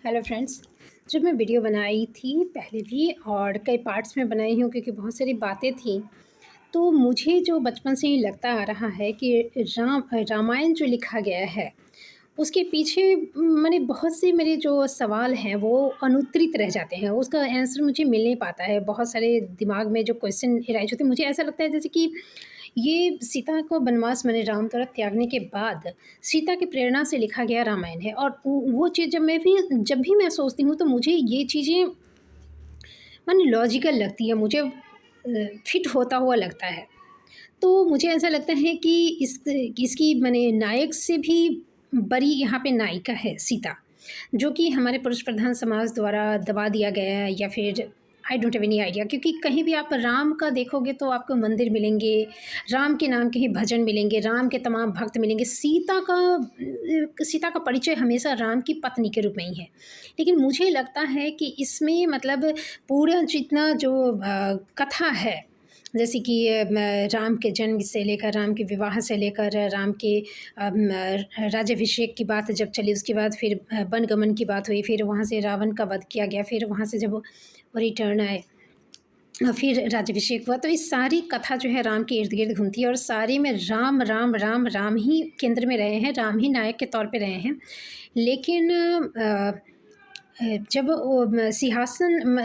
Hello friends. जब मैं video बनाई थी पहले भी और कई पार्ट्स में बनाई हूँ क्योंकि बहुत सारी बातें थी। तो मुझे जो बचपन से ही लगता आ रहा है कि रामायण जो लिखा गया है उसके पीछे माने बहुत से मेरे जो सवाल हैं वो अनुत्तरित रह जाते हैं। उसका आंसर मुझे मिल नहीं पाता है। बहुत सारे दिमाग में जो क्वेश्चन एराइज होते हैं, मुझे ऐसा लगता है जैसे कि ये सीता को वनवास माने राम द्वारा त्यागने के बाद सीता की प्रेरणा से लिखा गया रामायण है। और वो चीज़ जब भी मैं सोचती हूँ तो मुझे ये चीज़ें माने लॉजिकल लगती है, मुझे फिट होता हुआ लगता है। तो मुझे ऐसा लगता है कि इसकी माने नायक से भी बड़ी यहाँ पे नायिका है सीता, जो कि हमारे पुरुष प्रधान समाज द्वारा दबा दिया गया है, या फिर I don't have any idea. क्योंकि कहीं भी आप राम का देखोगे तो आपको मंदिर मिलेंगे, राम के नाम के ही भजन मिलेंगे, राम के तमाम भक्त मिलेंगे। सीता का परिचय हमेशा राम की पत्नी के रूप में ही है। लेकिन मुझे लगता है कि इसमें मतलब पूरा जितना जो कथा है, जैसे कि राम के जन्म से लेकर राम के विवाह से लेकर राम के राज्याभिषेक की बात जब चली, उसके बाद फिर वनगमन की बात हुई, फिर वहाँ से रावण का वध किया गया, फिर वहाँ से जब वो रिटर्न आए, फिर राज्याभिषेक हुआ। तो इस सारी कथा जो है राम के इर्द गिर्द घूमती है और सारी में राम राम राम राम ही केंद्र में रहे हैं, राम ही नायक के तौर पे रहे हैं। लेकिन जब वो सिंहासन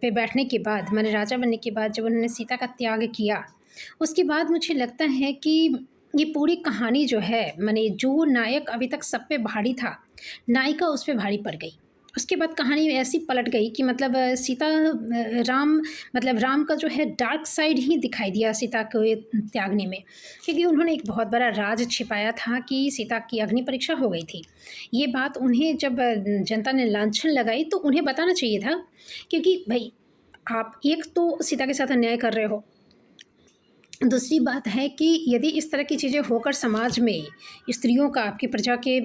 पे बैठने के बाद माने राजा बनने के बाद जब उन्होंने सीता का त्याग किया, उसके बाद मुझे लगता है कि ये पूरी कहानी जो है माने जो नायक अभी तक सब पे भारी था, नायिका उस पे भारी पड़ गई। उसके बाद कहानी ऐसी पलट गई कि मतलब राम मतलब राम का जो है डार्क साइड ही दिखाई दिया सीता को ये त्यागने में। क्योंकि उन्होंने एक बहुत बड़ा राज छिपाया था कि सीता की अग्नि परीक्षा हो गई थी। ये बात उन्हें जब जनता ने लांछन लगाई तो उन्हें बताना चाहिए था। क्योंकि भाई, आप एक तो सीता के साथ अन्याय कर रहे हो, दूसरी बात है कि यदि इस तरह की चीज़ें होकर समाज में स्त्रियों का आपकी प्रजा के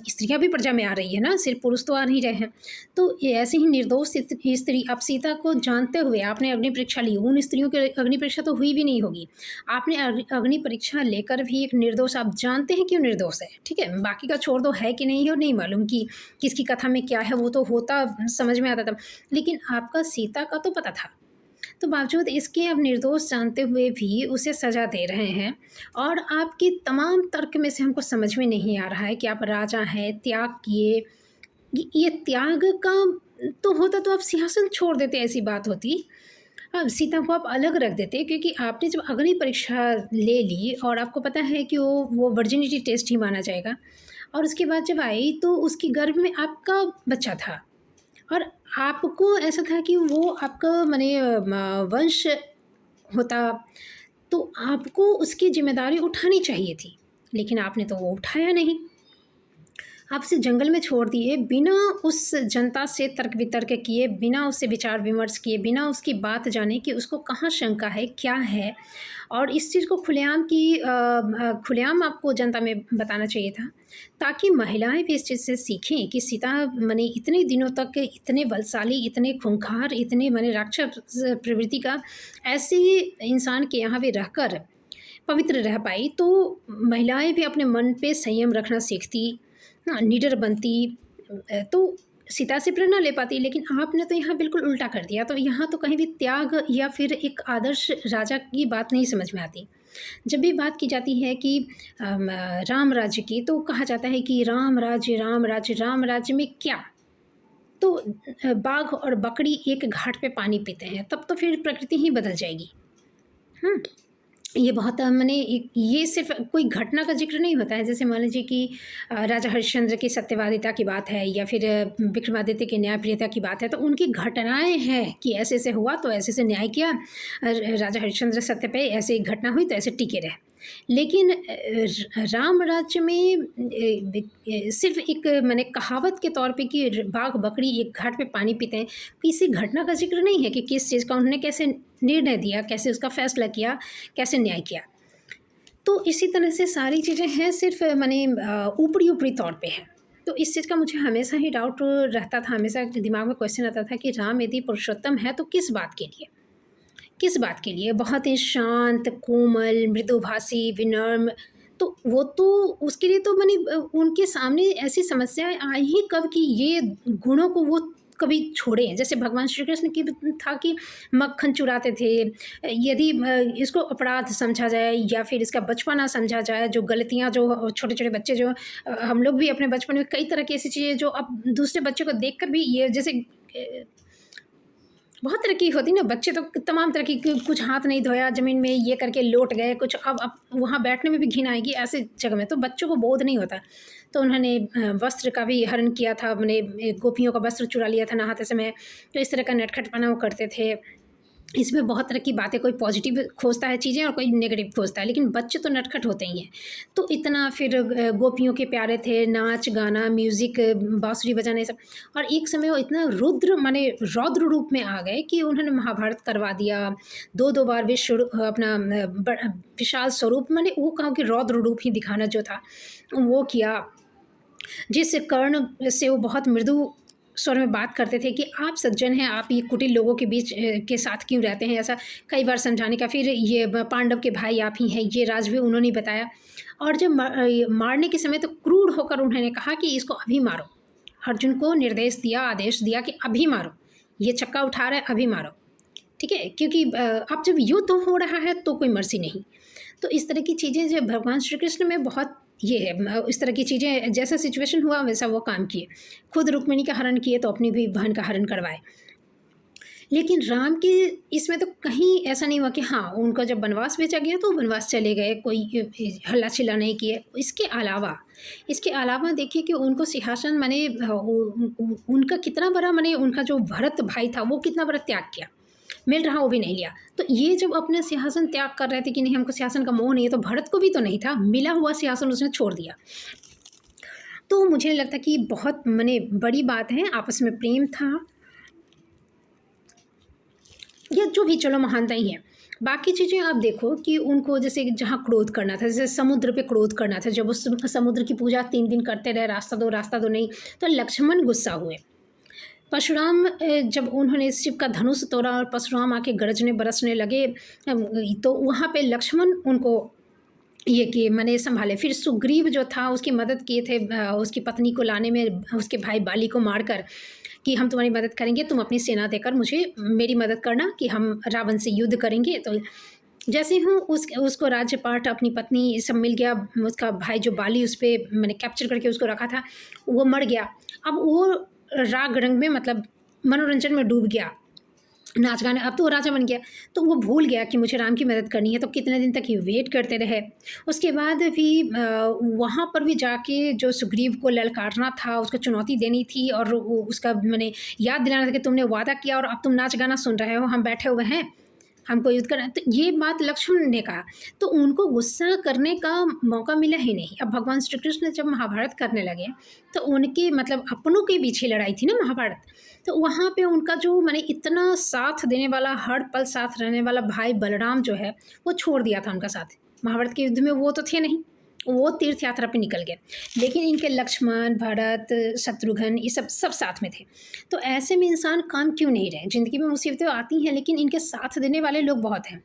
स्त्रियां भी प्रजा में आ रही है ना, सिर्फ पुरुष तो आ नहीं रहे हैं। तो ये ऐसे ही निर्दोष स्त्री, आप सीता को जानते हुए आपने अग्नि परीक्षा ली, उन स्त्रियों की अग्नि परीक्षा तो हुई भी नहीं होगी। आपने अग्नि परीक्षा लेकर भी एक निर्दोष, आप जानते हैं क्यों निर्दोष है, ठीक है, बाकी का छोड़ दो, है कि नहीं है नहीं मालूम कि किसकी कथा में क्या है, वो तो होता समझ में आता था। लेकिन आपका सीता का तो पता था, तो बावजूद इसके आप निर्दोष जानते हुए भी उसे सज़ा दे रहे हैं। और आपकी तमाम तर्क में से हमको समझ में नहीं आ रहा है कि आप राजा हैं, त्याग किए। ये त्याग का तो होता तो आप सिंहासन छोड़ देते, ऐसी बात होती। अब सीता को आप अलग रख देते, क्योंकि आपने जब अग्नि परीक्षा ले ली और आपको पता है कि वो वर्जिनिटी टेस्ट ही माना जाएगा, और उसके बाद जब आई तो उसकी गर्भ में आपका बच्चा था और आपको ऐसा था कि वो आपका माने वंश होता, तो आपको उसकी ज़िम्मेदारी उठानी चाहिए थी। लेकिन आपने तो वो उठाया नहीं। आप उसे जंगल में छोड़ दिए बिना उस जनता से तर्क वितर्क किए, बिना उससे विचार विमर्श किए, बिना उसकी बात जाने कि उसको कहाँ शंका है, क्या है। और इस चीज़ को खुलेआम आपको जनता में बताना चाहिए था, ताकि महिलाएं भी इस चीज़ से सीखें कि सीता माने इतने दिनों तक इतने बलशाली, इतने खूंखार, इतने माने राक्षस प्रवृत्ति का ऐसे इंसान के यहाँ भी रहकर पवित्र रह पाई। तो महिलाएं भी अपने मन पे संयम रखना सीखती, हाँ, निडर बनती, तो सीता से प्रेरणा ले पाती। लेकिन आपने तो यहाँ बिल्कुल उल्टा कर दिया। तो यहाँ तो कहीं भी त्याग या फिर एक आदर्श राजा की बात नहीं समझ में आती। जब भी बात की जाती है कि राम राज्य की, तो कहा जाता है कि राम राज्य राम राज्य, राम राज्य में क्या? तो बाघ और बकरी एक घाट पे पानी पीते हैं, तब तो फिर प्रकृति ही बदल जाएगी। हम्म, ये बहुत मैंने ये सिर्फ कोई घटना का जिक्र नहीं होता है। जैसे मान लीजिए कि राजा हरिश्चंद्र की सत्यवादिता की बात है, या फिर विक्रमादित्य की न्यायप्रियता की बात है, तो उनकी घटनाएं हैं कि ऐसे ऐसे हुआ तो ऐसे से न्याय किया, राजा हरिश्चंद्र सत्य पे ऐसे एक घटना हुई तो ऐसे टिके रहे। लेकिन राम राज्य में सिर्फ एक मैंने कहावत के तौर पे कि बाघ बकरी एक घाट पे पानी पीते हैं, किसी घटना का जिक्र नहीं है कि किस चीज़ का उन्होंने कैसे निर्णय दिया, कैसे उसका फैसला किया, कैसे न्याय किया। तो इसी तरह से सारी चीज़ें हैं, सिर्फ माने ऊपरी ऊपरी तौर पे है। तो इस चीज़ का मुझे हमेशा ही डाउट रहता था, हमेशा दिमाग में क्वेश्चन आता था कि राम यदि पुरुषोत्तम है तो किस बात के लिए, किस बात के लिए? बहुत ही शांत, कोमल, मृदुभाषी, विनम्र, तो वो तो उसके लिए तो मैंने उनके सामने ऐसी समस्याएँ आई ही कब कि ये गुणों को वो कभी छोड़ें। जैसे भगवान श्री कृष्ण की भी था कि मक्खन चुराते थे। यदि इसको अपराध समझा जाए या फिर इसका बचपना समझा जाए, जो गलतियाँ जो छोटे-छोटे बच्चे जो हम लोग भी अपने बचपन में कई तरह की ऐसी चीज़ें जो अब दूसरे बच्चों को देखकर भी ये जैसे बहुत तरह की होती ना, बच्चे तो तमाम तरह की कुछ हाथ नहीं धोया ज़मीन में ये करके लौट गए, कुछ अब वहाँ बैठने में भी घिन आएगी ऐसे जगह में, तो बच्चों को बोध नहीं होता। तो उन्होंने वस्त्र का भी हरण किया था, अपने गोपियों का वस्त्र चुरा लिया था नहाते समय, तो इस तरह का नटखटपना वो करते थे। इसमें बहुत तरह की बातें, कोई पॉजिटिव खोजता है चीज़ें और कोई नेगेटिव खोजता है, लेकिन बच्चे तो नटखट होते ही हैं। तो इतना फिर गोपियों के प्यारे थे, नाच गाना, म्यूज़िक, बाँसुरी बजाना, ये सब। और एक समय वो इतना रुद्र माने रौद्र रूप में आ गए कि उन्होंने महाभारत करवा दिया। 2-2 बार अपना विशाल स्वरूप, माने वो कहो कि रौद्र रूप ही दिखाना जो था, वो किया। जिस कर्ण से वो बहुत मृदु स्वर में बात करते थे कि आप सज्जन हैं, आप ये कुटिल लोगों के बीच के साथ क्यों रहते हैं, ऐसा कई बार समझाने का। फिर ये पांडव के भाई आप ही हैं, ये राज भी उन्होंने बताया। और जब ये मारने के समय तो क्रूर होकर उन्होंने कहा कि इसको अभी मारो। अर्जुन को निर्देश दिया, आदेश दिया कि अभी मारो, ये चक्का उठा रहा है, अभी मारो, ठीक है? क्योंकि अब जब युद्ध हो रहा है तो कोई मर्ज़ी नहीं। तो इस तरह की चीज़ें जो भगवान श्री कृष्ण में बहुत ये है, इस तरह की चीज़ें, जैसा सिचुएशन हुआ वैसा वो काम किए। खुद रुक्मिणी का हरण किए तो अपनी भी बहन का हरण करवाए। लेकिन राम के इसमें तो कहीं ऐसा नहीं हुआ कि हाँ, उनका जब वनवास भेजा गया तो वनवास चले गए, कोई हल्ला-चिल्ला नहीं किए। इसके अलावा देखिए कि उनको सिंहासन माने उनका कितना बड़ा, माने उनका जो भरत भाई था वो कितना बड़ा त्याग किया। मिल रहा वो भी नहीं लिया। तो ये जब अपना सिंहासन त्याग कर रहे थे कि नहीं हमको सिंहासन का मोह नहीं है, तो भरत को भी तो नहीं था, मिला हुआ सिंहासन उसने छोड़ दिया। तो मुझे नहीं लगता कि बहुत माने बड़ी बात है, आपस में प्रेम था या जो भी, चलो महानता ही है। बाकी चीज़ें आप देखो कि उनको जैसे जहाँ क्रोध करना था, जैसे समुद्र पे क्रोध करना था, जब उस समुद्र की पूजा 3 दिन करते रहे, रास्ता दो नहीं, तो लक्ष्मण गुस्सा हुए। परशुराम जब उन्होंने शिव का धनुष तोड़ा और परशुराम आके गरजने बरसने लगे, तो वहाँ पे लक्ष्मण उनको ये कि मैंने संभाले। फिर सुग्रीव जो था उसकी मदद किए थे, उसकी पत्नी को लाने में, उसके भाई बाली को मारकर, कि हम तुम्हारी मदद करेंगे, तुम अपनी सेना देकर मुझे मेरी मदद करना कि हम रावण से युद्ध करेंगे। तो जैसे हूँ उसको राज्यपाट, अपनी पत्नी सब मिल गया। उसका भाई जो बाली उस पर मैंने कैप्चर करके उसको रखा था, वो मर गया। अब वो राग रंग में मतलब मनोरंजन में डूब गया, नाच गाने, अब तो वो राजा बन गया। तो वो भूल गया कि मुझे राम की मदद करनी है, तो कितने दिन तक ये वेट करते रहे। उसके बाद भी वहाँ पर भी जाके जो सुग्रीव को ललकारना था, उसको चुनौती देनी थी और उसका मैंने याद दिलाना था कि तुमने वादा किया और अब तुम नाच गाना सुन रहे हो, हम बैठे हुए हैं, हमको युद्ध करना। तो ये बात लक्ष्मण ने कहा, तो उनको गुस्सा करने का मौका मिला ही नहीं। अब भगवान श्री कृष्ण जब महाभारत करने लगे तो उनके मतलब अपनों के पीछे लड़ाई थी ना महाभारत, तो वहाँ पे उनका जो मैंने इतना साथ देने वाला, हर पल साथ रहने वाला भाई बलराम जो है वो छोड़ दिया था उनका साथ। महाभारत के युद्ध में वो तो थे नहीं, वो तीर्थ यात्रा पे निकल गए। लेकिन इनके लक्ष्मण, भरत, शत्रुघ्न, ये सब साथ में थे। तो ऐसे में इंसान काम क्यों नहीं रहे? ज़िंदगी में मुसीबतें आती हैं, लेकिन इनके साथ देने वाले लोग बहुत हैं।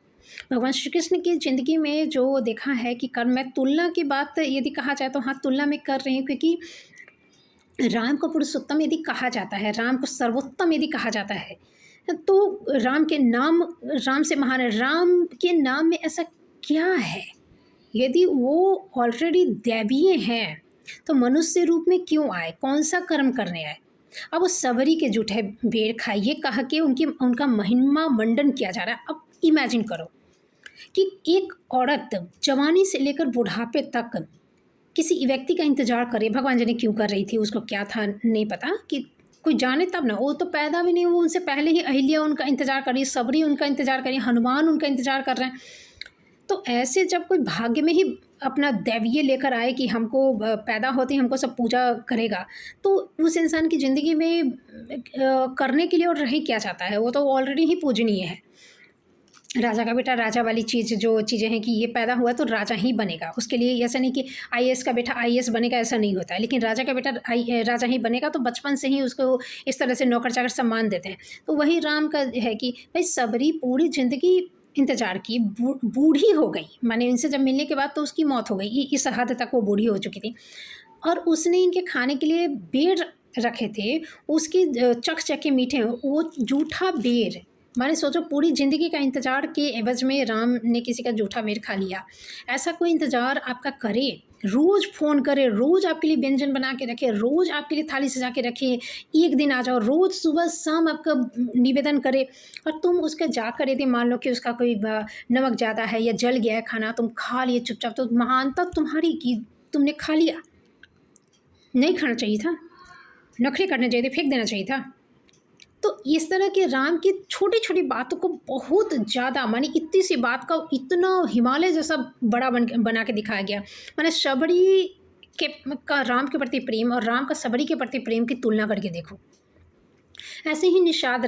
भगवान श्री कृष्ण की ज़िंदगी में जो देखा है कि कर्म में तुलना की बात यदि कहा जाए तो हाँ, तुलना में कर रही हूँ, क्योंकि राम को पुरुषोत्तम यदि कहा जाता है, राम को सर्वोत्तम यदि कहा जाता है, तो राम के नाम, राम से महान है। राम के नाम में ऐसा क्या है? यदि वो ऑलरेडी दैवीय हैं, तो मनुष्य रूप में क्यों आए? कौन-सा कर्म करने आए? अब वो सबरी के जूठे भेड़ खाइए कह के उनका महिमा मंडन किया जा रहा है। अब इमेजिन करो कि एक औरत जवानी से लेकर बुढ़ापे तक किसी व्यक्ति का इंतज़ार करे, भगवान जाने क्यों कर रही थी, उसको क्या था नहीं पता, कि कोई जाने तब ना, वो तो पैदा भी नहीं, वो उनसे पहले ही अहिल्या उनका इंतज़ार कर रही है, सबरी उनका इंतज़ार कर रही है, हनुमान उनका इंतज़ार कर रहे हैं। तो ऐसे जब कोई भाग्य में ही अपना दैवीय लेकर आए कि हमको पैदा होते ही हमको सब पूजा करेगा, तो उस इंसान की ज़िंदगी में करने के लिए और रह ही क्या चाहता है? वो तो ऑलरेडी ही पूजनीय है। राजा का बेटा राजा वाली जो चीज़ें हैं कि ये पैदा हुआ तो राजा ही बनेगा। उसके लिए ऐसा नहीं कि आईएएस का बेटा आईएएस बनेगा, ऐसा नहीं होता है। लेकिन राजा का बेटा राजा ही बनेगा, तो बचपन से ही उसको इस तरह से नौकर-चाकर सम्मान देते हैं। तो वही राम का है कि भाई सबरी पूरी ज़िंदगी इंतज़ार की, बूढ़ी हो गई, माने इनसे जब मिलने के बाद तो उसकी मौत हो गई, इस हद तक वो बूढ़ी हो चुकी थी। और उसने इनके खाने के लिए बेर रखे थे, उसके चख-चखे मीठे, वो जूठा बेर, माने सोचो पूरी ज़िंदगी का इंतज़ार के एवज़ में राम ने किसी का जूठा बेर खा लिया। ऐसा कोई इंतज़ार आपका करे, रोज़ फ़ोन करे, रोज़ आपके लिए व्यंजन बना के रखे, रोज़ आपके लिए थाली सजा के रखे, एक दिन आ जाओ, रोज़ सुबह-शाम आपका निवेदन करे, और तुम उसका जाकर यदि मान लो कि उसका कोई नमक ज़्यादा है या जल गया है खाना, तुम खा लिए चुपचाप, तो महानता तुम्हारी कि तुमने खा लिया। नहीं खाना चाहिए था, नखरे करने चाहिए थे, फेंक देना चाहिए था। तो इस तरह के राम की छोटी-छोटी बातों को बहुत ज़्यादा, माने इतनी सी बात का इतना हिमालय जैसा बड़ा बना के दिखाया गया। माने शबरी के का राम के प्रति प्रेम और राम का शबरी के प्रति प्रेम की तुलना करके देखो। ऐसे ही निषाद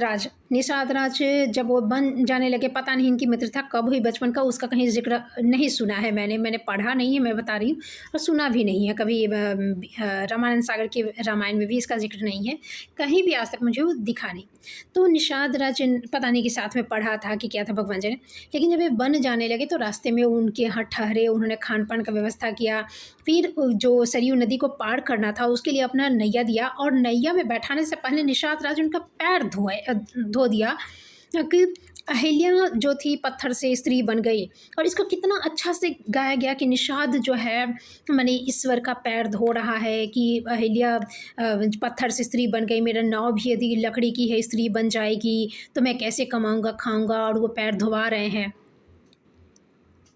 राज जब वो बन जाने लगे, पता नहीं इनकी मित्रता कब हुई बचपन का, उसका कहीं ज़िक्र नहीं सुना है मैंने पढ़ा नहीं है, मैं बता रही हूँ, और सुना भी नहीं है कभी। रामानंद सागर के रामायण में भी इसका ज़िक्र नहीं है, कहीं भी आज तक मुझे वो दिखा नहीं। तो निषाद राज पता नहीं कि साथ में पढ़ा था कि क्या था भगवान जी ने, लेकिन जब ये बन जाने लगे तो रास्ते में उनके यहाँ ठहरे, उन्होंने खान-पान का व्यवस्था किया। फिर जो सरयू नदी को पार करना था उसके लिए अपना नैया दिया, और नैया में बैठाने से पहले निषाद राज उनका पैर धो दिया कि अहिल्या जो थी पत्थर से स्त्री बन गई। और इसको कितना अच्छा से गाया गया कि निषाद जो है माने ईश्वर का पैर धो रहा है कि अहिल्या पत्थर से स्त्री बन गई, मेरा नाव भी यदि लकड़ी की है स्त्री बन जाएगी तो मैं कैसे कमाऊँगा खाऊँगा, और वो पैर धोवा रहे हैं।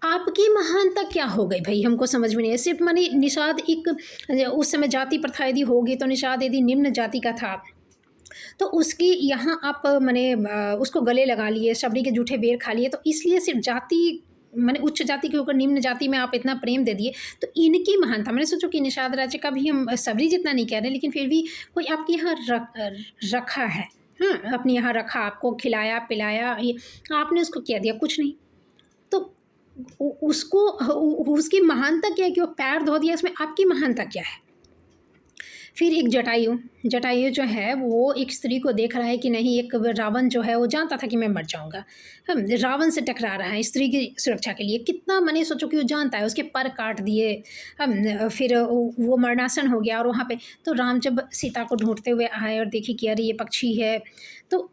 आपकी महानता क्या हो गई भई, हमको समझ में नहीं है। सिर्फ़ माने निषाद एक, उस समय जाति प्रथा यदि होगी तो निषाद यदि निम्न जाति का था, तो उसकी यहाँ आप माने उसको गले लगा लिए, शबरी के जूठे बेर खा लिए, तो इसलिए सिर्फ़ जाति माने उच्च जाति के होकर निम्न जाति में आप इतना प्रेम दे दिए, तो इनकी महानता, मैंने सोचो कि निषाद राज्य का भी हम शबरी जितना नहीं कह रहे, लेकिन फिर भी कोई आपके यहाँ रखा है, हाँ, अपने यहाँ रखा, आपको खिलाया, पिलाया, ये आपने उसको क्या दिया? कुछ नहीं। तो उसको उसकी महानता क्या है कि वो पैर धो दिया, इसमें आपकी महानता क्या है? फिर एक जटायु जो है वो एक स्त्री को देख रहा है कि नहीं, एक रावण जो है वो जानता था कि मैं मर जाऊंगा, हम रावण से टकरा रहा है स्त्री की सुरक्षा के लिए, कितना मैंने सोचो कि वो जानता है, उसके पर काट दिए, हम फिर वो मरणासन हो गया। और वहाँ पे तो राम जब सीता को ढूंढते हुए आए और देखे कि अरे ये पक्षी है, तो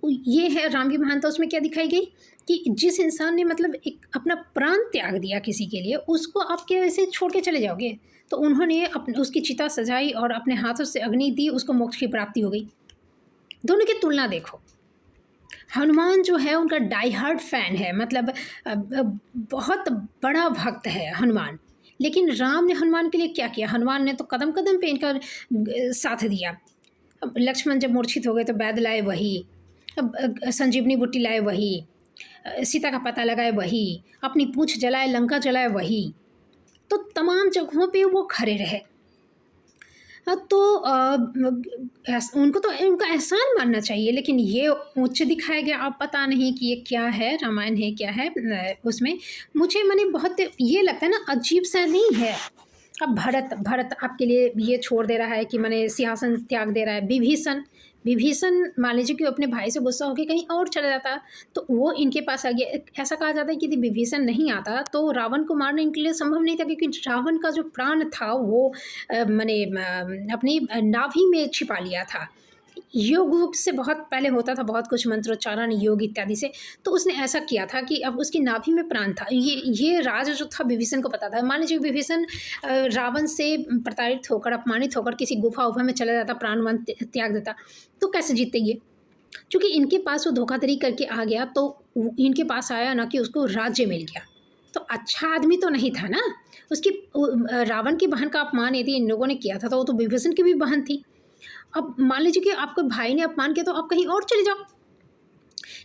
ये है राम की महानता। उसमें क्या दिखाई गई कि जिस इंसान ने मतलब एक अपना प्राण त्याग दिया किसी के लिए, उसको आप क्या ऐसे छोड़ के चले जाओगे? तो उन्होंने उसकी चिता सजाई और अपने हाथों से अग्नि दी, उसको मोक्ष की प्राप्ति हो गई। दोनों की तुलना देखो। हनुमान जो है उनका डाई हार्ड फैन है, मतलब बहुत बड़ा भक्त है हनुमान, लेकिन राम ने हनुमान के लिए क्या किया? हनुमान ने तो कदम कदम पे इनका साथ दिया। अब लक्ष्मण जब मूर्छित हो गए तो वैद्य लाए वही, अब संजीवनी बूटी लाए वही, सीता का पता लगाए वही, अपनी पूँछ जलाए, लंका जलाए वही, तो तमाम जगहों पे वो खड़े रहे। तो उनको तो उनका एहसान मानना चाहिए, लेकिन ये उच्च दिखाया गया, अब पता नहीं कि ये क्या है, रामायण है क्या है। उसमें मुझे माने बहुत ये लगता है ना, अजीब सा नहीं है। अब भरत आपके लिए ये छोड़ दे रहा है कि माने सिंहासन त्याग दे रहा है। विभीषण मान लीजिए कि अपने भाई से गुस्सा होकर कहीं और चला जाता तो वो इनके पास आ गया। ऐसा कहा जाता है कि यदि विभीषण नहीं आता तो रावण को मारना इनके लिए संभव नहीं था, क्योंकि रावण का जो प्राण था वो माने अपनी नाभि में छिपा लिया था। योग से बहुत पहले होता था बहुत कुछ, मंत्रोच्चारण योग इत्यादि से, तो उसने ऐसा किया था कि अब उसकी नाभि में प्राण था। ये राज जो था विभीषण को पता था। मान लीजिए विभीषण रावण से प्रताड़ित होकर, अपमानित होकर किसी गुफा उफा में चला जाता, प्राण त्याग देता, तो कैसे जीतते ये? क्योंकि इनके पास वो धोखाधड़ी करके आ गया, तो इनके पास आया ना कि उसको राज्य मिल गया, तो अच्छा आदमी तो नहीं था ना। उसकी रावण की बहन का अपमान यदि इन लोगों ने किया था तो वो तो विभीषण की भी बहन थी। अब मान लीजिए कि आपके भाई ने अपमान किया तो आप कहीं और चले जाओ,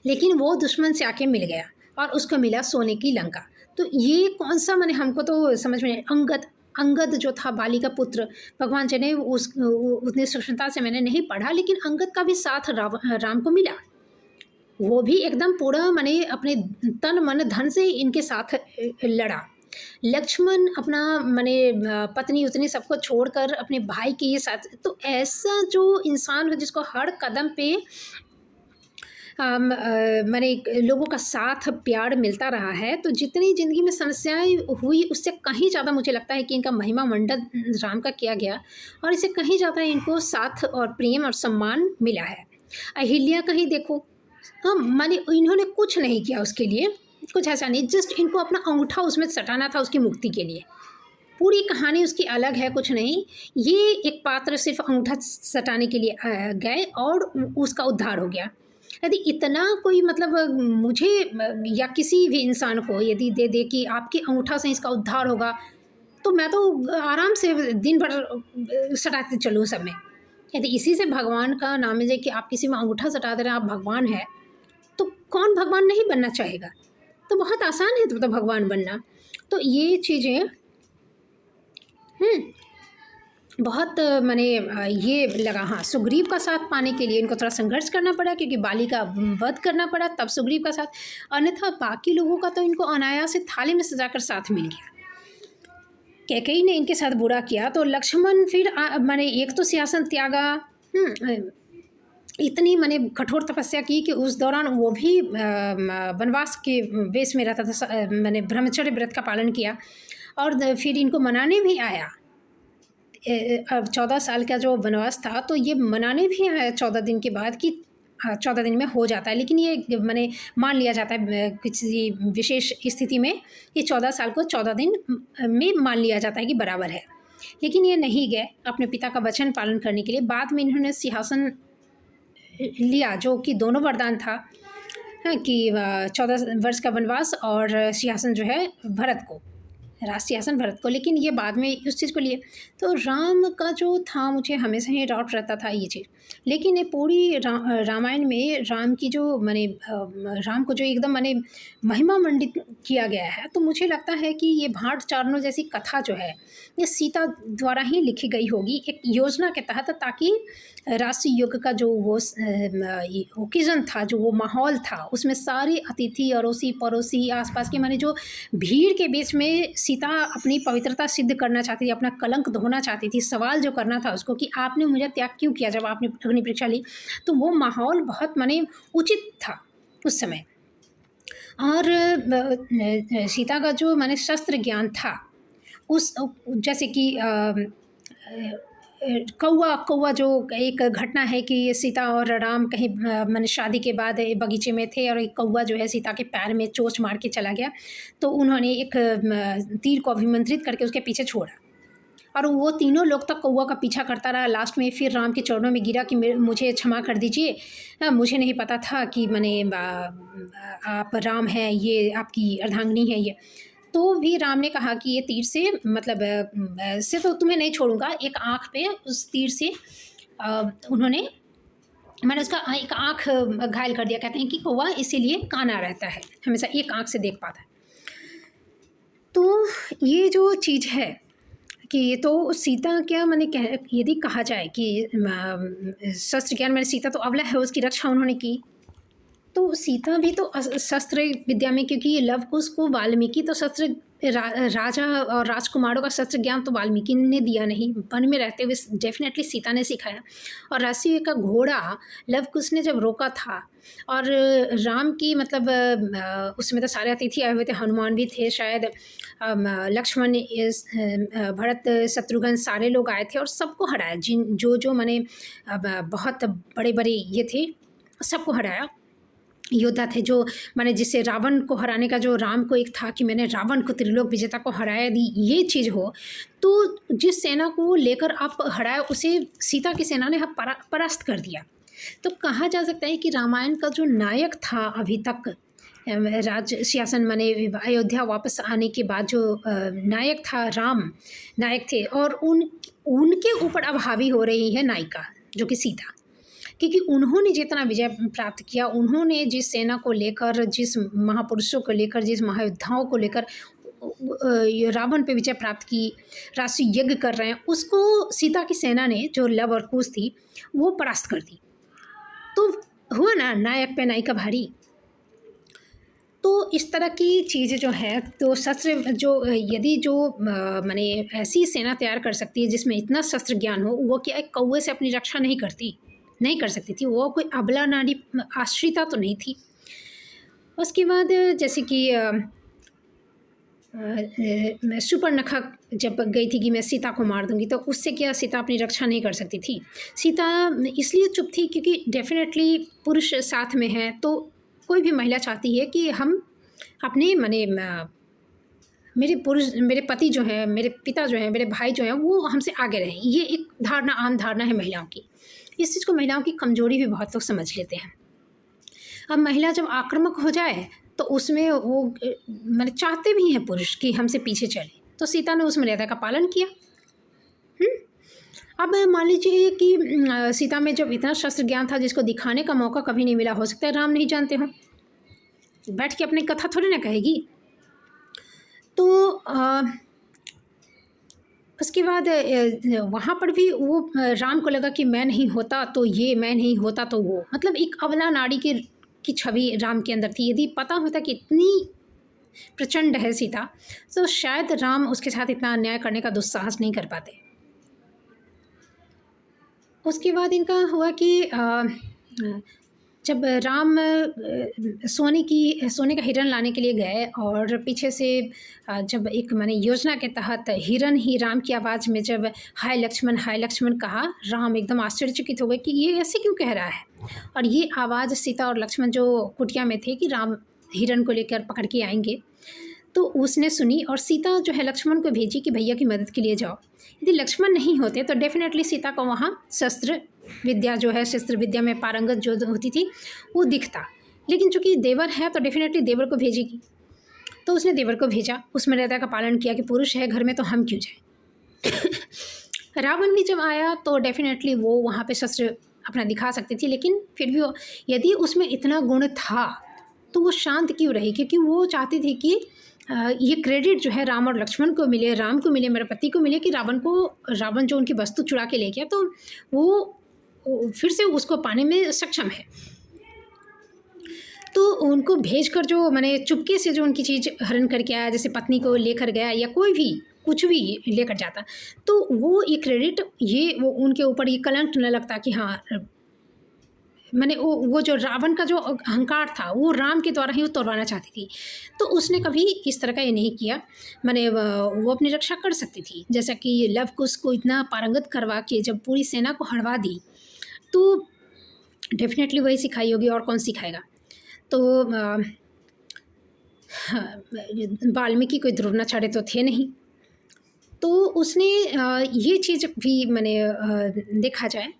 लेकिन वो दुश्मन से आके मिल गया और उसको मिला सोने की लंका। तो ये कौन सा, मैंने हमको तो समझ में नहीं। अंगद जो था बाली का पुत्र, भगवान जी ने उतनी सूक्ष्मता से मैंने नहीं पढ़ा, लेकिन अंगद का भी साथ राम को मिला। वो भी एकदम पूरा माने अपने तन मन धन से इनके साथ लड़ा। लक्ष्मण अपना माने पत्नी उतनी सबको छोड़कर अपने भाई के साथ, तो ऐसा जो इंसान हो जिसको हर कदम पे माने लोगों का साथ प्यार मिलता रहा है, तो जितनी ज़िंदगी में समस्याएँ हुई उससे कहीं ज़्यादा मुझे लगता है कि इनका महिमा मंडन राम का किया गया और इससे कहीं ज़्यादा इनको साथ और प्रेम और सम्मान मिला है। अहिल्या का ही देखो, हाँ, माने इन्होंने कुछ नहीं किया उसके लिए, कुछ ऐसा नहीं, जस्ट इनको अपना अंगूठा उसमें सटाना था उसकी मुक्ति के लिए। पूरी कहानी उसकी अलग है, कुछ नहीं। ये एक पात्र सिर्फ़ अंगूठा सटाने के लिए गए और उसका उद्धार हो गया। यदि इतना कोई मतलब मुझे या किसी भी इंसान को यदि दे दे कि आपके अंगूठा से इसका उद्धार होगा, तो मैं तो आराम से दिन भर सटाते चलूँ सब में। यदि इसी से भगवान का नाम है कि आप किसी में अंगूठा सटा दे रहे हैं, आप भगवान हैं, तो कौन भगवान नहीं बनना चाहेगा? तो बहुत आसान है तब तो भगवान बनना। तो ये चीज़ें बहुत माने ये लगा, हाँ, सुग्रीव का साथ पाने के लिए इनको थोड़ा संघर्ष करना पड़ा क्योंकि बाली का वध करना पड़ा, तब सुग्रीव का साथ, अन्यथा बाकी लोगों का तो इनको अनायास से थाली में सजाकर साथ मिल गया। कैकेयी ने इनके साथ बुरा किया तो लक्ष्मण फिर माने एक तो सिंहासन त्यागा, इतनी माने कठोर तपस्या की कि उस दौरान वो भी वनवास के वेश में रहता था, माने ब्रह्मचर्य व्रत का पालन किया और फिर इनको मनाने भी आया। अब 14 साल का जो वनवास था तो ये मनाने भी आया 14 दिन के बाद कि 14 दिन में हो जाता है, लेकिन ये माने मान लिया जाता है किसी विशेष स्थिति में ये 14 साल को 14 दिन में मान लिया जाता है कि बराबर है। लेकिन ये नहीं गए अपने पिता का वचन पालन करने के लिए। बाद में इन्होंने सिंहासन लिया जो कि दोनों वरदान था, हाँ, कि 14 वर्ष का वनवास और सिंहासन जो है भरत को, राज सिंहासन भरत को, लेकिन ये बाद में उस चीज़ को लिए। तो राम का जो था मुझे हमेशा ही डाउट रहता था ये चीज़, लेकिन ये पूरी रामायण में राम की जो माने राम को जो एकदम माने महिमा मंडित किया गया है, तो मुझे लगता है कि ये भाट चारणों जैसी कथा जो है ये सीता द्वारा ही लिखी गई होगी एक योजना के तहत, ताकि राष्ट्रीय युग का जो वो ओकेज़न था, जो वो माहौल था, उसमें सारे अतिथि अड़ोसी पड़ोसी आसपास के माने जो भीड़ के बीच में सीता अपनी पवित्रता सिद्ध करना चाहती थी, अपना कलंक धोना चाहती थी, सवाल जो करना था उसको कि आपने मुझे त्याग क्यों किया जब आपने अग्नि परीक्षा ली, तो वो माहौल बहुत माने उचित था उस समय। और सीता का जो माने शस्त्र ज्ञान था उस जैसे कि कौवा जो एक घटना है कि सीता और राम कहीं माने शादी के बाद बगीचे में थे और एक कौवा जो है सीता के पैर में चोंच मार के चला गया, तो उन्होंने एक तीर को अभिमंत्रित करके उसके पीछे छोड़ा और वो तीनों लोग तक कौवा का पीछा करता रहा। लास्ट में फिर राम के चरणों में गिरा कि मुझे क्षमा कर दीजिए, मुझे नहीं पता था कि माने आप राम हैं, ये आपकी अर्धांगिनी है ये। तो भी राम ने कहा कि ये तीर से मतलब से तो तुम्हें नहीं छोड़ूंगा, एक आँख पे उस तीर से उन्होंने मैंने उसका एक आँख घायल कर दिया। कहते हैं कि कौवा इसीलिए काना रहता है, हमेशा एक आँख से देख पाता है। तो ये जो चीज़ है कि तो सीता क्या मैंने यदि कहा जाए कि शस्त्र ज्ञान मैंने सीता तो अबला है, उसकी रक्षा उन्होंने की, तो सीता भी तो शस्त्र विद्या में, क्योंकि ये लव कुश को वाल्मीकि तो शस्त्र राजा और राजकुमारों का शस्त्र ज्ञान तो वाल्मीकि ने दिया नहीं, वन में रहते हुए डेफिनेटली सीता ने सिखाया। और राशि का घोड़ा लव कुश ने जब रोका था और राम की मतलब उसमें तो सारे अतिथि आए हुए थे, हनुमान भी थे शायद, लक्ष्मण भरत शत्रुघ्न सारे लोग आए थे और सबको हराया, जो माने बहुत बड़े बड़े ये थे सबको हराया, योद्धा थे जो माने जिससे रावण को हराने का जो राम को एक था कि मैंने रावण को त्रिलोक विजेता को हराया, दी ये चीज़ हो तो जिस सेना को लेकर आप हराया उसे सीता की सेना ने परास्त कर दिया। तो कहा जा सकता है कि रामायण का जो नायक था अभी तक राज सिंहासन माने अयोध्या वापस आने के बाद जो नायक था, राम नायक थे और उनके ऊपर अब हावी हो रही है नायिका जो कि सीता, क्योंकि उन्होंने जितना विजय प्राप्त किया, उन्होंने जिस सेना को लेकर, जिस महापुरुषों को लेकर, जिस महायोद्धाओं को लेकर रावण पे विजय प्राप्त की, राष्ट्रीय यज्ञ कर रहे हैं, उसको सीता की सेना ने जो लव और कुश थी वो परास्त कर दी। तो हुआ ना नायक पे नायिका भारी। तो इस तरह की चीज़ें जो है, तो शस्त्र जो यदि जो माने ऐसी सेना तैयार कर सकती है जिसमें इतना शस्त्र ज्ञान हो, वो क्या एक कौवे से अपनी रक्षा नहीं करती, नहीं कर सकती थी, वो कोई अबला नारी आश्रिता तो नहीं थी। उसके बाद जैसे कि मैं शूर्पणखा जब गई थी कि मैं सीता को मार दूंगी, तो उससे क्या सीता अपनी रक्षा नहीं कर सकती थी। सीता इसलिए चुप थी क्योंकि डेफिनेटली पुरुष साथ में हैं, तो कोई भी महिला चाहती है कि हम अपने माने मेरे पति जो हैं, मेरे पिता जो हैं, मेरे भाई जो हैं, वो हमसे आगे रहें। ये एक धारणा, आम धारणा है महिलाओं की। इस चीज़ को महिलाओं की कमजोरी भी बहुत लोग समझ लेते हैं। अब महिला जब आक्रामक हो जाए तो उसमें वो मैंने चाहते भी हैं पुरुष कि हमसे पीछे चले, तो सीता ने उस मर्यादा का पालन किया। अब मान लीजिए कि सीता में जब इतना शस्त्र ज्ञान था जिसको दिखाने का मौका कभी नहीं मिला, हो सकता है राम नहीं जानते हों, बैठ के अपनी कथा थोड़ी ना कहेगी। तो उसके बाद वहाँ पर भी वो राम को लगा कि मैं नहीं होता तो ये, मैं नहीं होता तो वो, मतलब एक अबला नारी की छवि राम के अंदर थी। यदि पता होता कि इतनी प्रचंड है सीता, तो शायद राम उसके साथ इतना अन्याय करने का दुस्साहस नहीं कर पाते। उसके बाद इनका हुआ कि जब राम सोने का हिरण लाने के लिए गए, और पीछे से जब एक माने योजना के तहत हिरण ही राम की आवाज़ में जब हाय लक्ष्मण कहा, राम एकदम आश्चर्यचकित हो गए कि ये ऐसे क्यों कह रहा है। और ये आवाज़ सीता और लक्ष्मण जो कुटिया में थे कि राम हिरण को लेकर पकड़ के आएंगे, तो उसने सुनी और सीता जो है लक्ष्मण को भेजी कि भैया की मदद के लिए जाओ। यदि लक्ष्मण नहीं होते तो डेफिनेटली सीता को वहाँ शस्त्र विद्या में पारंगत जो होती थी वो दिखता, लेकिन चूंकि देवर है तो डेफिनेटली देवर को भेजेगी। तो उसने देवर को भेजा, उस मर्यादा का पालन किया कि पुरुष है घर में तो हम क्यों जाए। रावण भी जब आया तो डेफिनेटली वो वहाँ पे शस्त्र अपना दिखा सकती थी, लेकिन फिर भी यदि उसमें इतना गुण था तो वो शांत क्यों रही, क्योंकि वो चाहती थी कि ये क्रेडिट जो है राम और लक्ष्मण को मिले, राम को मिले, मेरे पति को मिले कि रावण जो उनकी वस्तु चुरा के ले गया तो वो फिर से उसको पाने में सक्षम है। तो उनको भेजकर जो मैंने चुपके से जो उनकी चीज़ हरण करके आया, जैसे पत्नी को लेकर गया या कोई भी कुछ भी लेकर जाता, तो वो ये क्रेडिट वो उनके ऊपर ये कलंक न लगता कि हाँ मैंने वो जो रावण का जो अहंकार था वो राम के द्वारा ही वो तोड़वाना चाहती थी। तो उसने कभी इस तरह का ये नहीं किया, मैंने वो अपनी रक्षा कर सकती थी। जैसा कि लव कुश को इतना पारंगत करवा के जब पूरी सेना को हरवा दी, तो डेफिनेटली वही सिखाई होगी, और कौन सिखाएगा। तो वाल्मीकि कोई द्रोणाचार्य तो थे नहीं, तो उसने ये चीज़ भी मैंने देखा जाए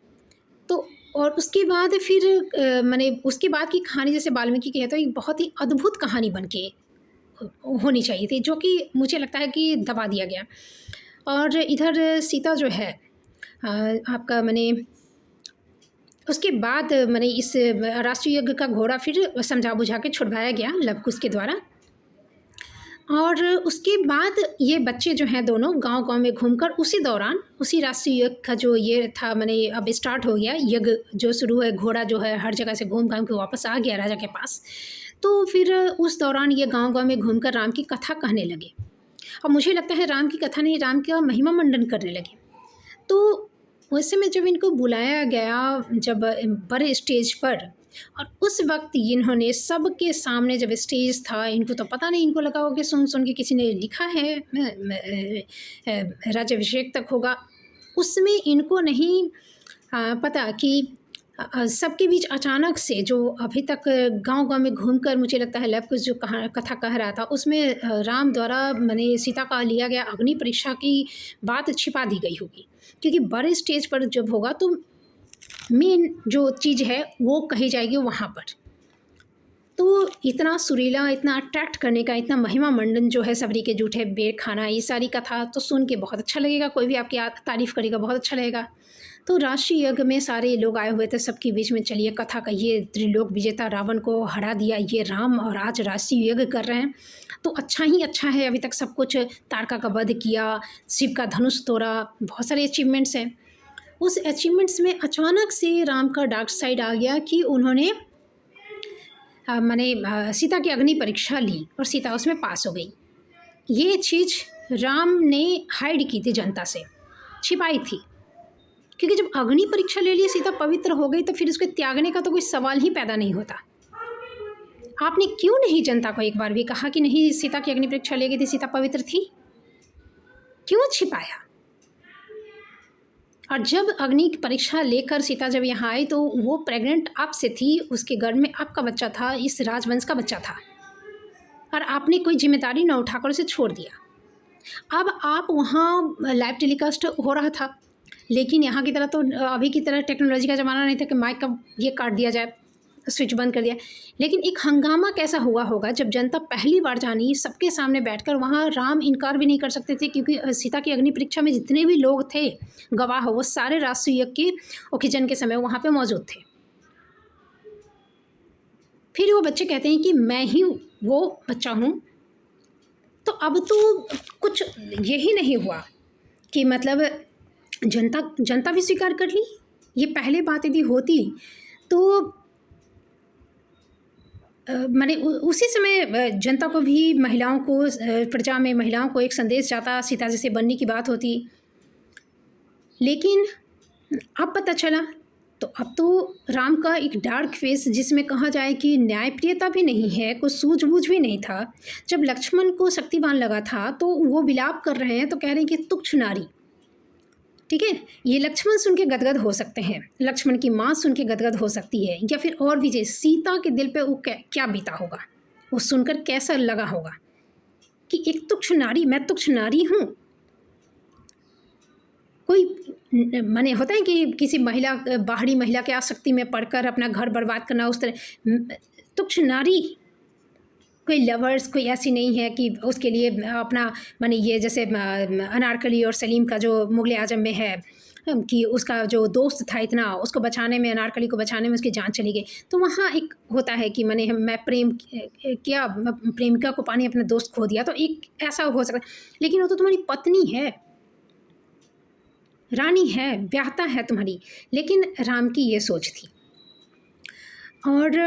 तो। और उसके बाद फिर मैंने उसके बाद की कहानी जैसे वाल्मीकि की है तो एक बहुत ही अद्भुत कहानी बन के होनी चाहिए थी, जो कि मुझे लगता है कि दबा दिया गया। और इधर सीता जो है आपका मैंने उसके बाद मैंने इस राष्ट्रीय यज्ञ का घोड़ा फिर समझा बुझा के छुड़वाया गया लव कुश के द्वारा। और उसके बाद ये बच्चे जो हैं दोनों गांव-गांव में घूमकर उसी दौरान उसी राष्ट्रीय यज्ञ का जो ये था मैंने अब स्टार्ट हो गया यज्ञ जो शुरू है, घोड़ा जो है हर जगह से घूम-घाम के वापस आ गया राजा के पास। तो फिर उस दौरान ये गांव-गांव में घूमकर राम की कथा कहने लगे, और मुझे लगता है राम की कथा नहीं, राम का महिमा मंडन करने लगे। तो उस समय जब इनको बुलाया गया जब बड़े स्टेज पर, और उस वक्त इन्होंने सबके सामने जब स्टेज था, इनको तो पता नहीं, इनको लगा हो कि सुन के किसी ने लिखा है राज्याभिषेक तक होगा, उसमें इनको नहीं पता कि सबके बीच अचानक से जो अभी तक गांव-गांव में घूमकर मुझे लगता है लव कुश जो कथा कह रहा था उसमें राम द्वारा मैंने सीता का लिया गया अग्नि परीक्षा की बात छिपा दी गई होगी, क्योंकि बड़े स्टेज पर जब होगा तो मेन जो चीज़ है वो कही जाएगी वहाँ पर। तो इतना सुरीला, इतना अट्रैक्ट करने का, इतना महिमा मंडन जो है सबरी के जूठे बेर खाना, ये सारी कथा तो सुन के बहुत अच्छा लगेगा, कोई भी आपकी तारीफ़ करेगा बहुत अच्छा लगेगा। तो राष्ट्रीय यज्ञ में सारे लोग आए हुए थे, सबके बीच में चलिए कथा कहिए, त्रिलोक विजेता रावण को हरा दिया ये राम, और आज राष्ट्रीय यज्ञ कर रहे हैं तो अच्छा ही अच्छा है। अभी तक सब कुछ, तारका का वध किया, शिव का धनुष तोड़ा, बहुत सारे अचीवमेंट्स हैं। उस अचीवमेंट्स में अचानक से राम का डार्क साइड आ गया कि उन्होंने मैंने सीता की अग्नि परीक्षा ली और सीता उसमें पास हो गई। ये चीज़ राम ने हाइड की थी, जनता से छिपाई थी, क्योंकि जब अग्नि परीक्षा ले लिए सीता पवित्र हो गई तो फिर उसको त्यागने का तो कोई सवाल ही पैदा नहीं होता। आपने क्यों नहीं जनता को एक बार भी कहा कि नहीं, सीता की अग्नि परीक्षा ले गई थी, सीता पवित्र थी? क्यों छिपाया? और जब अग्नि की परीक्षा लेकर सीता जब यहाँ आई तो वो प्रेग्नेंट आपसे थी, उसके गर्भ में आपका बच्चा था, इस राजवंश का बच्चा था, और आपने कोई जिम्मेदारी न उठाकर उसे छोड़ दिया। अब आप वहाँ लाइव टेलीकास्ट हो रहा था, लेकिन यहाँ की तरह तो अभी की तरह टेक्नोलॉजी का ज़माना नहीं था कि माइक का ये काट दिया जाए, स्विच बंद कर दिया। लेकिन एक हंगामा कैसा हुआ होगा जब जनता पहली बार जानी, सबके सामने बैठकर, वहाँ राम इनकार भी नहीं कर सकते थे क्योंकि सीता की अग्नि परीक्षा में जितने भी लोग थे गवाह, वो सारे राजसूय के ओकेजन के समय वहाँ पे मौजूद थे। फिर वो बच्चे कहते हैं कि मैं ही वो बच्चा हूँ। तो अब तो कुछ यही नहीं हुआ कि मतलब जनता भी स्वीकार कर ली। ये पहले बात यदि होती तो मैंने उसी समय जनता को भी, महिलाओं को, प्रजा में महिलाओं को एक संदेश जाता, सीता जैसे बनने की बात होती। लेकिन अब पता चला तो अब तो राम का एक डार्क फेस, जिसमें कहा जाए कि न्यायप्रियता भी नहीं है, कुछ सूझबूझ भी नहीं था। जब लक्ष्मण को शक्तिबाण लगा था तो वो विलाप कर रहे हैं, तो कह रहे हैं कि तुच्छ नारी। ठीक है, ये लक्ष्मण सुन के गदगद हो सकते हैं, लक्ष्मण की माँ सुन के गदगद हो सकती है, या फिर और भी जैसे सीता के दिल पे वो क्या बीता होगा, वो सुनकर कैसा लगा होगा कि एक तुच्छ नारी, मैं तुच्छ नारी हूँ। कोई माने होता है कि किसी महिला, बाहरी महिला के आसक्ति में पड़कर अपना घर बर्बाद करना, उस तरह तुच्छ नारी। कोई लवर्स कोई ऐसी नहीं है कि उसके लिए अपना माने ये जैसे अनारकली और सलीम का जो मुग़ल आज़म में है कि उसका जो दोस्त था, इतना उसको बचाने में, अनारकली को बचाने में उसकी जान चली गई। तो वहाँ एक होता है कि मैंने मैं प्रेम किया, प्रेमिका को पाने अपना दोस्त खो दिया, तो एक ऐसा हो सकता है। लेकिन वो तो तुम्हारी पत्नी है, रानी है, ब्याहता है तुम्हारी। लेकिन राम की ये सोच थी, और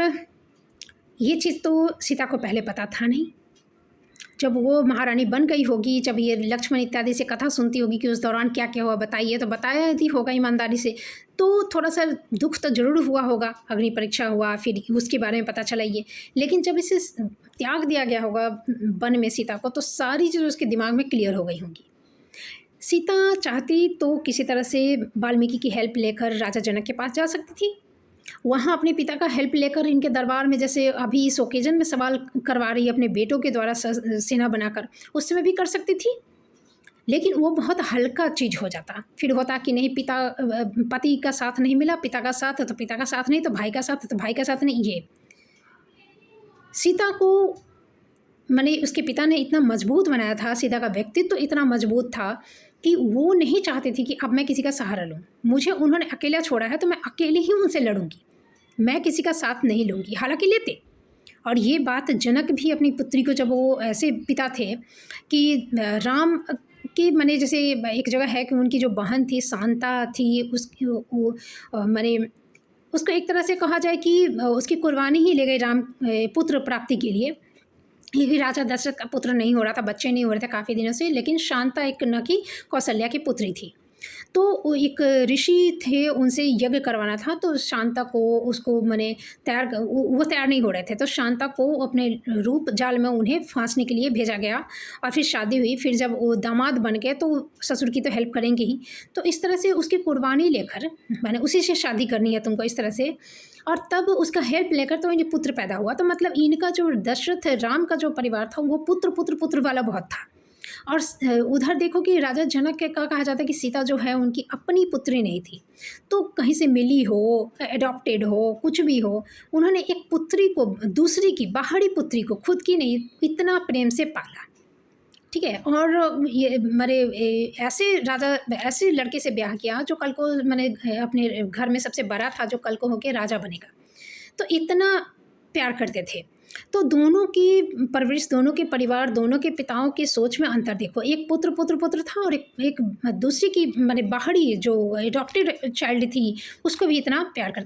ये चीज़ तो सीता को पहले पता था नहीं। जब वो महारानी बन गई होगी, जब ये लक्ष्मण इत्यादि से कथा सुनती होगी कि उस दौरान क्या क्या हुआ बताइए, तो बताया यदि होगा ईमानदारी से तो थोड़ा सा दुख तो जरूर हुआ होगा। अग्नि परीक्षा हुआ, फिर उसके बारे में पता चला ये। लेकिन जब इसे त्याग दिया गया होगा वन में सीता को, तो सारी चीज़ उसके दिमाग में क्लियर हो गई होंगी। सीता चाहती तो किसी तरह से वाल्मीकि की हेल्प लेकर राजा जनक के पास जा सकती थी, वहाँ अपने पिता का हेल्प लेकर इनके दरबार में, जैसे अभी इस ओकेजन में सवाल करवा रही है अपने बेटों के द्वारा सेना बनाकर, उस समय भी कर सकती थी। लेकिन वो बहुत हल्का चीज़ हो जाता। फिर होता कि नहीं, पति का साथ नहीं मिला, पिता का साथ है तो पिता का साथ नहीं, तो भाई का साथ है तो भाई का साथ नहीं। ये सीता को माने उसके पिता ने इतना मजबूत बनाया था, सीता का व्यक्तित्व तो इतना मजबूत था कि वो नहीं चाहती थी कि अब मैं किसी का सहारा लूँ। मुझे उन्होंने अकेला छोड़ा है तो मैं अकेले ही उनसे लड़ूंगी, मैं किसी का साथ नहीं लूँगी। हालांकि लेते, और ये बात जनक भी अपनी पुत्री को, जब वो ऐसे पिता थे कि राम की माने जैसे एक जगह है कि उनकी जो बहन थी शांता थी, उसकी माने उसको एक तरह से कहा जाए कि उसकी कुर्बानी ही ले गई राम पुत्र प्राप्ति के लिए। ये भी राजा दशरथ का पुत्र नहीं हो रहा था, बच्चे नहीं हो रहे थे काफ़ी दिनों से, लेकिन शांता एक न की कौशल्या की पुत्री थी। तो एक ऋषि थे, उनसे यज्ञ करवाना था, तो शांता को उसको माने वो तैयार नहीं हो रहे थे, तो शांता को अपने रूप जाल में उन्हें फांसने के लिए भेजा गया, और फिर शादी हुई। फिर जब वो दामाद बन गए तो ससुर की तो हेल्प करेंगे ही, तो इस तरह से उसकी कुर्बानी लेकर मैंने उसी से शादी करनी है तुमको, इस तरह से, और तब उसका हेल्प लेकर तो इन्हें पुत्र पैदा हुआ। तो मतलब इनका जो दशरथ राम का जो परिवार था वो पुत्र पुत्र पुत्र वाला बहुत था। और उधर देखो कि राजा जनक के का कहा जाता है कि सीता जो है उनकी अपनी पुत्री नहीं थी, तो कहीं से मिली हो, एडॉप्टेड हो, कुछ भी हो, उन्होंने एक पुत्री को, दूसरी की बाहरी पुत्री को, खुद की नहीं, इतना प्रेम से पाला। ठीक है, और ये मेरे ऐसे राजा, ऐसे लड़के से ब्याह किया जो कल को मैंने अपने घर में सबसे बड़ा था, जो कल को होके राजा बनेगा। तो इतना प्यार करते थे। तो दोनों की परवरिश, दोनों के परिवार, दोनों के पिताओं की सोच में अंतर देखो। एक पुत्र पुत्र पुत्र था, और एक दूसरी की माने बाहरी जो एडॉप्टेड चाइल्ड थी उसको भी इतना प्यार करता था।